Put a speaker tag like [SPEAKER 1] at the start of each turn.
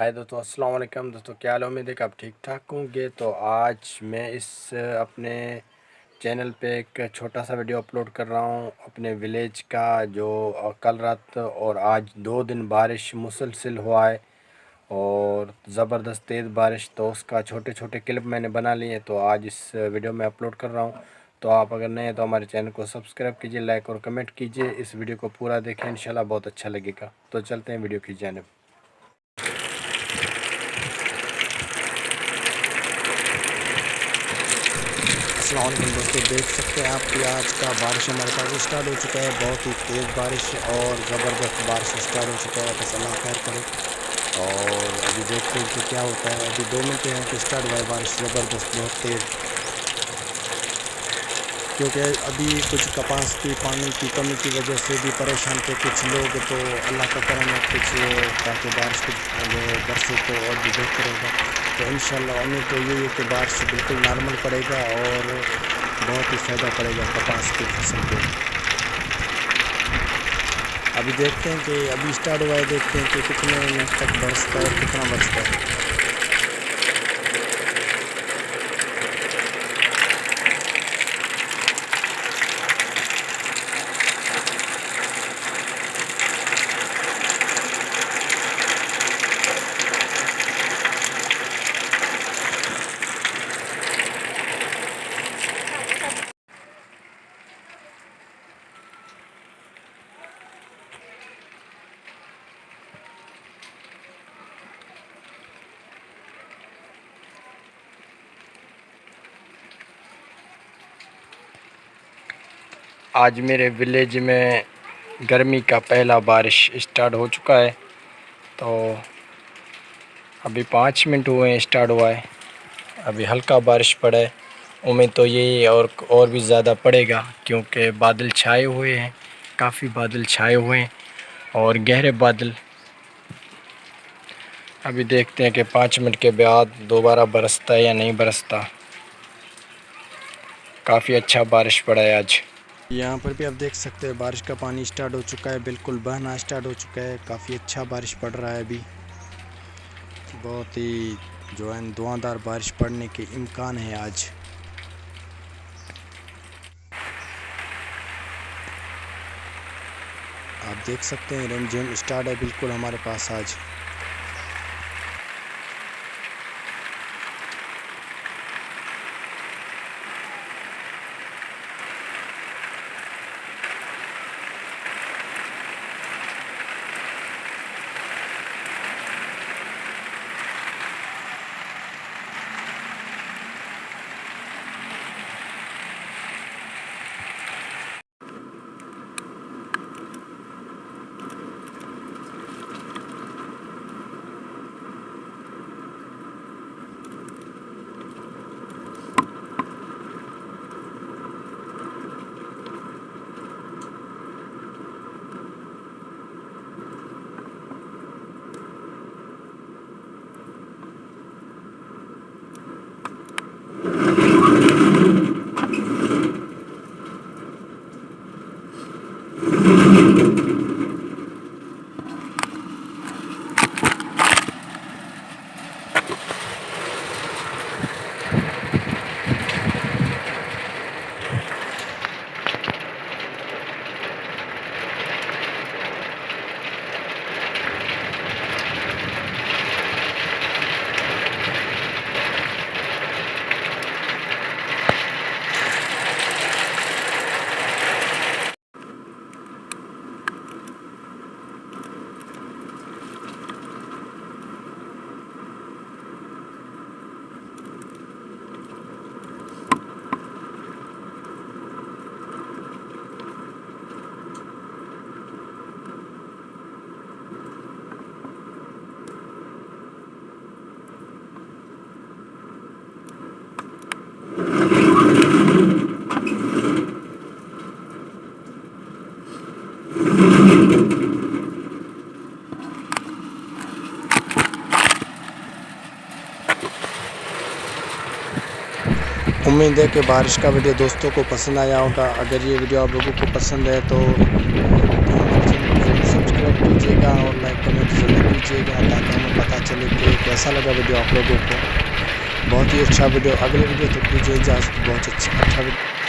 [SPEAKER 1] हाय दोस्तों, अस्सलाम वालेकुम। दोस्तों क्या हाल है? उम्मीद है कि आप ठीक ठाक होंगे। तो आज मैं इस अपने चैनल पे एक छोटा सा वीडियो अपलोड कर रहा हूँ अपने विलेज का, जो कल रात और आज 2 दिन बारिश मुसलसल हुआ है और ज़बरदस्त तेज़ बारिश। तो उसका छोटे छोटे क्लिप मैंने बना लिए, तो आज इस वीडियो में अपलोड कर रहा हूँ। तो आप अगर नए हैं तो हमारे चैनल को सब्सक्राइब कीजिए, लाइक और कमेंट कीजिए। इस वीडियो को पूरा देखें, इंशाल्लाह बहुत अच्छा लगेगा। तो चलते हैं वीडियो की जानिब। अस्सलाम वालेकुम दोस्तों, देख सकते हैं आप कि आज का बारिश हमारे पास स्टार्ट हो चुका है। बहुत ही तेज़ बारिश और ज़बरदस्त बारिश स्टार्ट हो चुका है। बस अल्लाह खैर करे। और अभी देखते हैं कि क्या होता है। अभी 2 मिनट हैं कि स्टार्ट हुआ है बारिश ज़बरदस्त बहुत तेज़, क्योंकि अभी कुछ कपास की पानी की कमी की वजह से भी परेशान थे कुछ लोग। तो अल्लाह का करम है कुछ, ताकि बारिश कुछ जो बरसे तो और भी बेहतर होगा। तो इंशाल्लाह उम्मीद तो यही है कि बारिश बिल्कुल नॉर्मल पड़ेगा और बहुत ही फ़ायदा पड़ेगा कपास की फसल को। अभी देखते हैं कि अभी स्टार्ट हुआ है, देखते हैं कि कितने मिनट तक बरसता है और कितना बरसता है। आज मेरे विलेज में गर्मी का पहला बारिश स्टार्ट हो चुका है। तो अभी 5 मिनट हुए हैं स्टार्ट हुआ है। अभी हल्का बारिश पड़ा है। उम्मीद तो यही और भी ज़्यादा पड़ेगा, क्योंकि बादल छाए हुए हैं, काफ़ी बादल छाए हुए हैं और गहरे बादल। अभी देखते हैं कि 5 मिनट के बाद दोबारा बरसता है या नहीं बरसता। काफ़ी अच्छा बारिश पड़ा है आज। यहाँ पर भी आप देख सकते हैं बारिश का पानी स्टार्ट हो चुका है, बिल्कुल बहना स्टार्ट हो चुका है। काफ़ी अच्छा बारिश पड़ रहा है अभी। बहुत ही जो है धुआंधार बारिश पड़ने के इम्कान है आज। आप देख सकते हैं रिमझिम स्टार्ट है बिल्कुल हमारे पास आज। उम्मीद है कि बारिश का वीडियो दोस्तों को पसंद आया होगा। अगर ये वीडियो आप लोगों को पसंद है तो हमारे चैनल को सब्सक्राइब कीजिएगा और लाइक कमेंट ज़रूर कीजिएगा, ताकि हमें पता चले कैसा लगा वीडियो आप लोगों को। बहुत ही अच्छा वीडियो, अगले वीडियो तक दीजिए इजाज़त। बहुत अच्छा वीडियो।